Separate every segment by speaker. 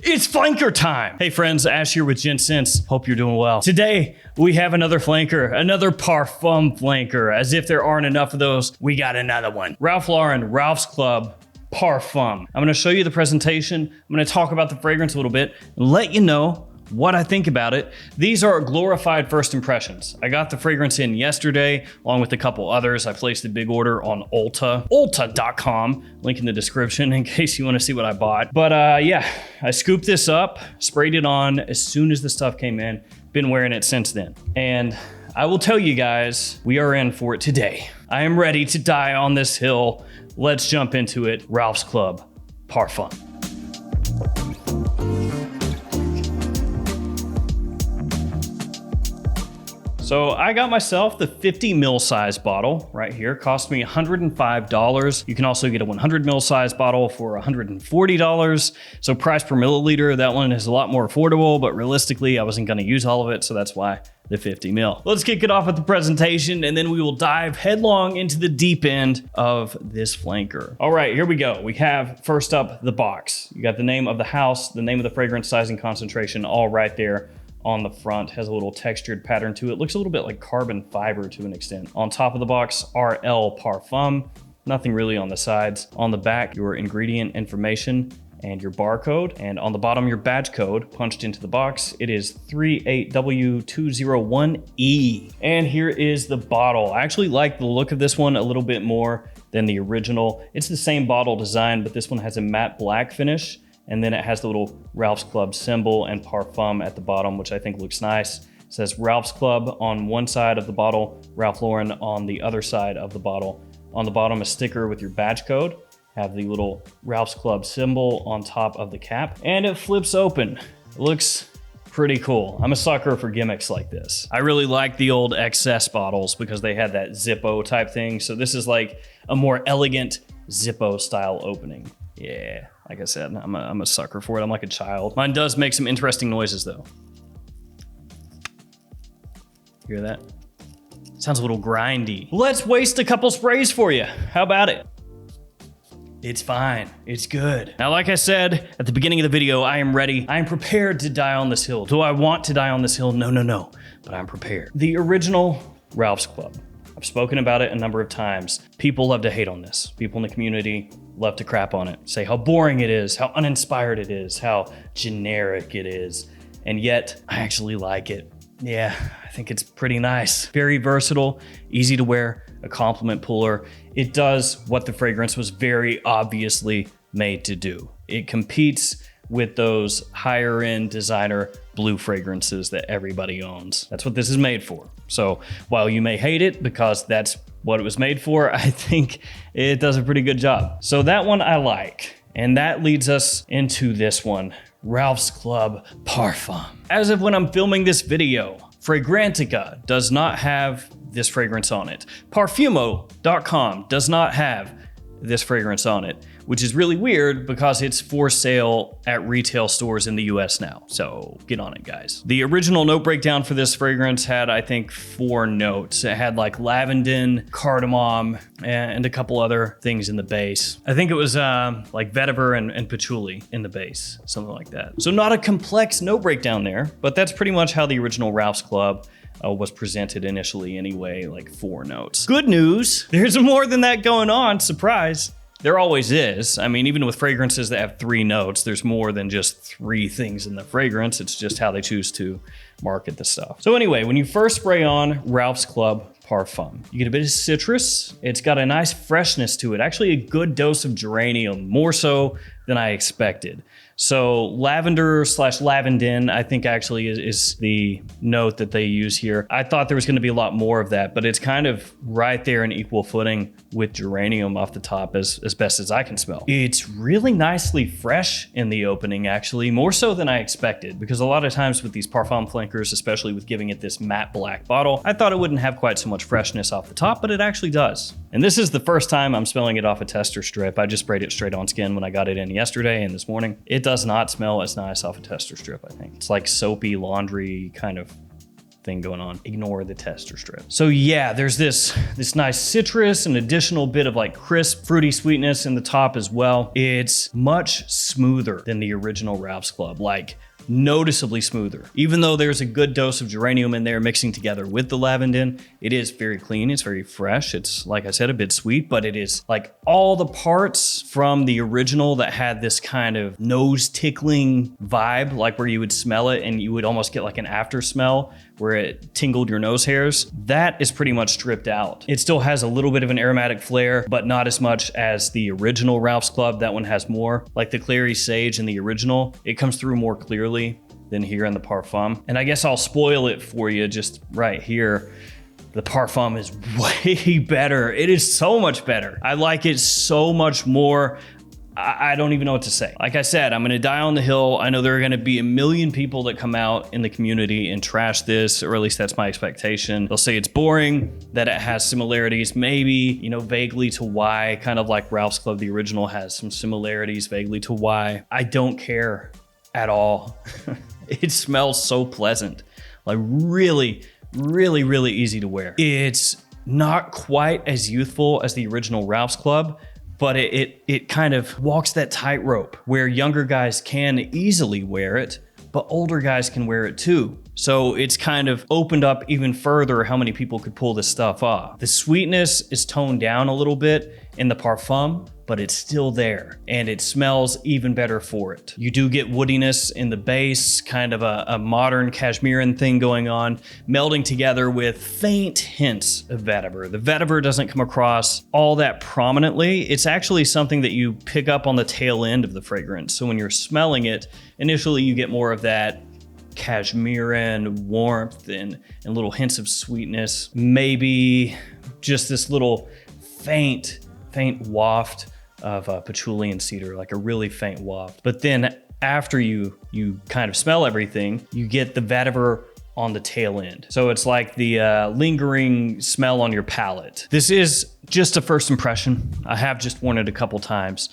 Speaker 1: It's flanker time. Hey friends, Ash here with Gents. Hope you're doing well. Today, we have another flanker, another Parfum flanker. As if there aren't enough of those, we got another one. Ralph Lauren, Ralph's Club, Parfum. I'm gonna show you the presentation. I'm gonna talk about the fragrance a little bit and let you know what I think about it. These are glorified first impressions. I got the fragrance in yesterday, along with a couple others. I placed a big order on Ulta, ulta.com, link in the description in case you wanna see what I bought. But yeah, I scooped this up, sprayed it on as soon as the stuff came in, been wearing it since then. And I will tell you guys, we are in for it today. I am ready to die on this hill. Let's jump into it. Ralph's Club, Parfum. So I got myself the 50 ml size bottle right here. Cost me $105. You can also get a 100 ml size bottle for $140. So price per milliliter, that one is a lot more affordable, but realistically, I wasn't gonna use all of it, so that's why the 50 ml. Let's kick it off with the presentation, and then we will dive headlong into the deep end of this flanker. All right, here we go. We have first up the box. You got the name of the house, the name of the fragrance, size, and concentration, all right there on the front. Has a little textured pattern to it. Looks a little bit like carbon fiber to an extent. On top of the box, RL Parfum. Nothing really on the sides. On the back, your ingredient information and your barcode. And on the bottom, your badge code punched into the box. It is 38W201E. And here is the bottle. I actually like the look of this one a little bit more than the original. It's the same bottle design, but this one has a matte black finish. And then it has the little Ralph's Club symbol and Parfum at the bottom, which I think looks nice. It says Ralph's Club on one side of the bottle, Ralph Lauren on the other side of the bottle. On the bottom, a sticker with your badge code. Have the little Ralph's Club symbol on top of the cap. And it flips open. It looks pretty cool. I'm a sucker for gimmicks like this. I really like the old XS bottles because they had that Zippo type thing. So this is like a more elegant Zippo style opening. Yeah. Like I said, I'm a sucker for it. I'm like a child. Mine does make some interesting noises though. Hear that? Sounds a little grindy. Let's waste a couple sprays for you. How about it? It's fine. It's good. Now, like I said at the beginning of the video, I am ready. I am prepared to die on this hill. Do I want to die on this hill? No. But I'm prepared. The original Ralph's Club. I've spoken about it a number of times. People love to hate on this. People in the community love to crap on it. Say how boring it is, how uninspired it is, how generic it is. And yet, I actually like it. Yeah, I think it's pretty nice. Very versatile, easy to wear, a compliment puller. It does what the fragrance was very obviously made to do. It competes with those higher end designer blue fragrances that everybody owns. That's what this is made for. So while you may hate it because that's what it was made for, I think it does a pretty good job. So that one I like. And that leads us into this one, Ralph's Club Parfum. As of when I'm filming this video, Fragrantica does not have this fragrance on it. Parfumo.com does not have this fragrance on it, which is really weird because it's for sale at retail stores in the US now. So get on it, guys. The original note breakdown for this fragrance had, I think, 4 notes. It had like lavender, cardamom, and a couple other things in the base. I think it was like vetiver and patchouli in the base, something like that. So not a complex note breakdown there, but that's pretty much how the original Ralph's Club was presented initially anyway, like 4 notes. Good news, there's more than that going on, surprise. There always is. I mean, even with fragrances that have 3 notes, there's more than just 3 things in the fragrance. It's just how they choose to market the stuff. So anyway, when you first spray on Ralph's Club Parfum, you get a bit of citrus. It's got a nice freshness to it. Actually a good dose of geranium, more so than I expected. So lavender / lavandin, I think actually is the note that they use here. I thought there was gonna be a lot more of that, but it's kind of right there in equal footing with geranium off the top as best as I can smell. It's really nicely fresh in the opening, actually, more so than I expected, because a lot of times with these Parfum flankers, especially with giving it this matte black bottle, I thought it wouldn't have quite so much freshness off the top, but it actually does. And this is the first time I'm smelling it off a tester strip. I just sprayed it straight on skin when I got it in yesterday and this morning. It does not smell as nice off a tester strip, I think. It's like soapy laundry kind of thing going on. Ignore the tester strip. So yeah, there's this nice citrus, an additional bit of like crisp, fruity sweetness in the top as well. It's much smoother than the original Ralph's Club, like noticeably smoother. Even though there's a good dose of geranium in there mixing together with the lavandin, it is very clean, it's very fresh. It's, like I said, a bit sweet, but it is like all the parts from the original that had this kind of nose tickling vibe, like where you would smell it and you would almost get like an after smell where it tingled your nose hairs. That is pretty much stripped out. It still has a little bit of an aromatic flair, but not as much as the original Ralph's Club. That one has more. Like the clary sage in the original, it comes through more clearly than here in the Parfum. And I guess I'll spoil it for you just right here. The Parfum is way better. It is so much better. I like it so much more. I don't even know what to say. Like I said, I'm gonna die on the hill. I know there are gonna be a million people that come out in the community and trash this, or at least that's my expectation. They'll say it's boring, that it has similarities, maybe, you know, vaguely to why, kind of like Ralph's Club, the original, has some similarities vaguely to why. I don't care at all. It smells so pleasant, like really, really, really easy to wear. It's not quite as youthful as the original Ralph's Club, but it kind of walks that tightrope where younger guys can easily wear it, but older guys can wear it too. So it's kind of opened up even further how many people could pull this stuff off. The sweetness is toned down a little bit in the Parfum, but it's still there and it smells even better for it. You do get woodiness in the base, kind of a modern cashmerean thing going on, melding together with faint hints of vetiver. The vetiver doesn't come across all that prominently. It's actually something that you pick up on the tail end of the fragrance. So when you're smelling it, initially you get more of that cashmerean warmth and little hints of sweetness. Maybe just this little faint waft of patchouli and cedar, like a really faint waft. But then after you kind of smell everything, you get the vetiver on the tail end. So it's like the lingering smell on your palate. This is just a first impression. I have just worn it a couple times,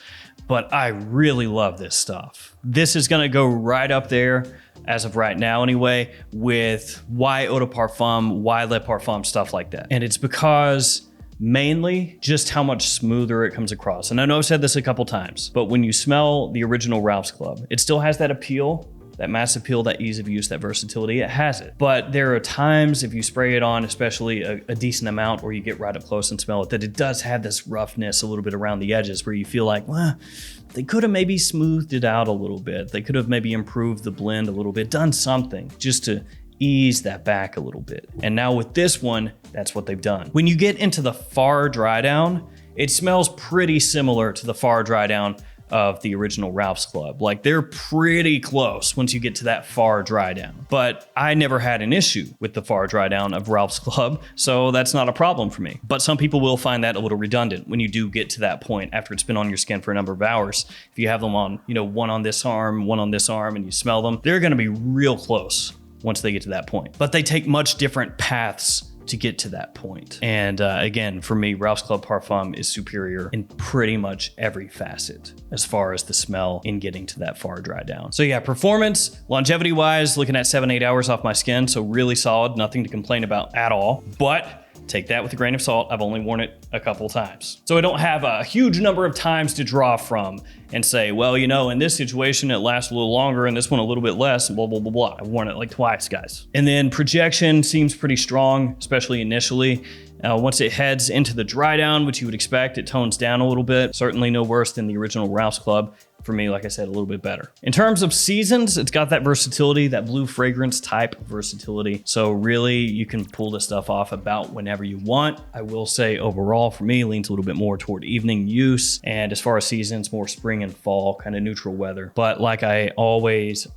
Speaker 1: but I really love this stuff. This is gonna go right up there, as of right now anyway, with why Eau de Parfum, why Le Parfum, stuff like that. And it's because mainly just how much smoother it comes across. And I know I've said this a couple times, but when you smell the original Ralph's Club, it still has that appeal, that mass appeal, that ease of use, that versatility, it has it. But there are times if you spray it on, especially a decent amount, or you get right up close and smell it, that it does have this roughness a little bit around the edges where you feel like, well, they could have maybe smoothed it out a little bit. They could have maybe improved the blend a little bit, done something just to ease that back a little bit. And now with this one, that's what they've done. When you get into the far dry down, it smells pretty similar to the far dry down of the original Ralph's Club. Like they're pretty close once you get to that far dry down. But I never had an issue with the far dry down of Ralph's Club, so that's not a problem for me. But some people will find that a little redundant when you do get to that point after it's been on your skin for a number of hours. If you have them on, you know, one on this arm, and you smell them, they're gonna be real close once they get to that point. But they take much different paths to get to that point. And again, for me, Ralph's Club Parfum is superior in pretty much every facet as far as the smell in getting to that far dry down. So yeah, performance, longevity wise, looking at 7-8 hours off my skin. So really solid, nothing to complain about at all. But take that with a grain of salt. I've only worn it a couple times. So I don't have a huge number of times to draw from and say, well, you know, in this situation, it lasts a little longer and this one a little bit less, and blah, blah, blah, blah. I've worn it like twice, guys. And then projection seems pretty strong, especially initially. Once it heads into the dry down, which you would expect, it tones down a little bit. Certainly no worse than the original Ralph's Club. For me, like I said, a little bit better. In terms of seasons, it's got that versatility, that blue fragrance type versatility. So really, you can pull this stuff off about whenever you want. I will say overall, for me, leans a little bit more toward evening use. And as far as seasons, more spring and fall, kind of neutral weather. But like I always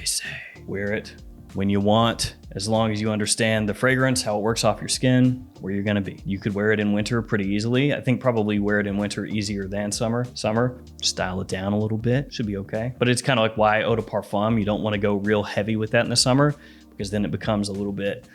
Speaker 1: say, wear it when you want, as long as you understand the fragrance, how it works off your skin, where you're gonna be. You could wear it in winter pretty easily. I think probably wear it in winter easier than summer. Summer, just dial it down a little bit, should be okay. But it's kind of like why Eau de Parfum, you don't wanna go real heavy with that in the summer, because then it becomes a little bit,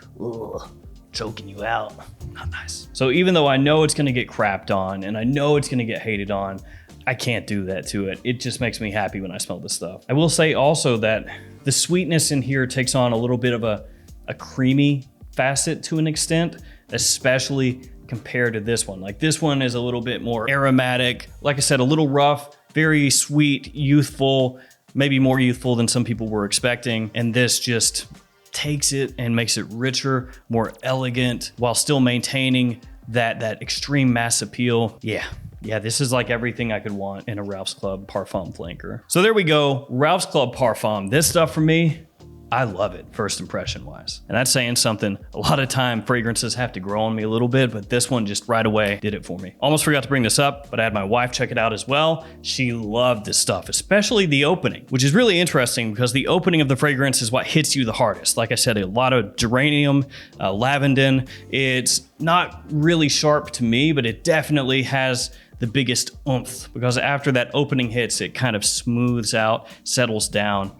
Speaker 1: choking you out, not nice. So even though I know it's gonna get crapped on, and I know it's gonna get hated on, I can't do that to it. It just makes me happy when I smell this stuff. I will say also that the sweetness in here takes on a little bit of a a creamy facet to an extent, especially compared to this one. Like this one is a little bit more aromatic. Like I said, a little rough, very sweet, youthful, maybe more youthful than some people were expecting. And this just takes it and makes it richer, more elegant, while still maintaining that extreme mass appeal. Yeah, this is like everything I could want in a Ralph's Club Parfum flanker. So there we go, Ralph's Club Parfum. This stuff for me, I love it, first impression wise. And that's saying something. A lot of time fragrances have to grow on me a little bit, but this one just right away did it for me. Almost forgot to bring this up, but I had my wife check it out as well. She loved this stuff, especially the opening, which is really interesting because the opening of the fragrance is what hits you the hardest. Like I said, a lot of geranium, lavender. It's not really sharp to me, but it definitely has the biggest oomph, because after that opening hits, it kind of smooths out, settles down,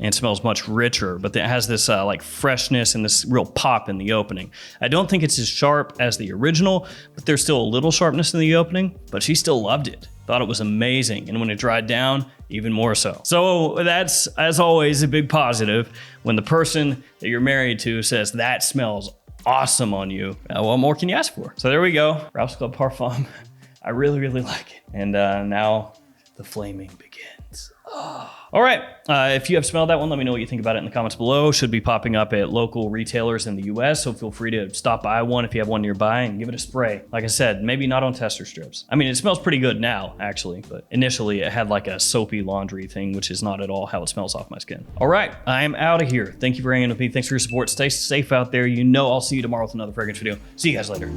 Speaker 1: and smells much richer, but it has this like freshness and this real pop in the opening. I don't think it's as sharp as the original, but there's still a little sharpness in the opening, but she still loved it. Thought it was amazing. And when it dried down, even more so. So that's, as always, a big positive. When the person that you're married to says that smells awesome on you, what more can you ask for? So there we go, Ralph's Club Parfum. I really, really like it. And now the flaming begins. Oh. All right, if you have smelled that one, let me know what you think about it in the comments below. Should be popping up at local retailers in the US, so feel free to stop by one if you have one nearby and give it a spray. Like I said, maybe not on tester strips. I mean, it smells pretty good now, actually, but initially it had like a soapy laundry thing, which is not at all how it smells off my skin. All right, I am out of here. Thank you for hanging with me. Thanks for your support. Stay safe out there. You know I'll see you tomorrow with another fragrance video. See you guys later.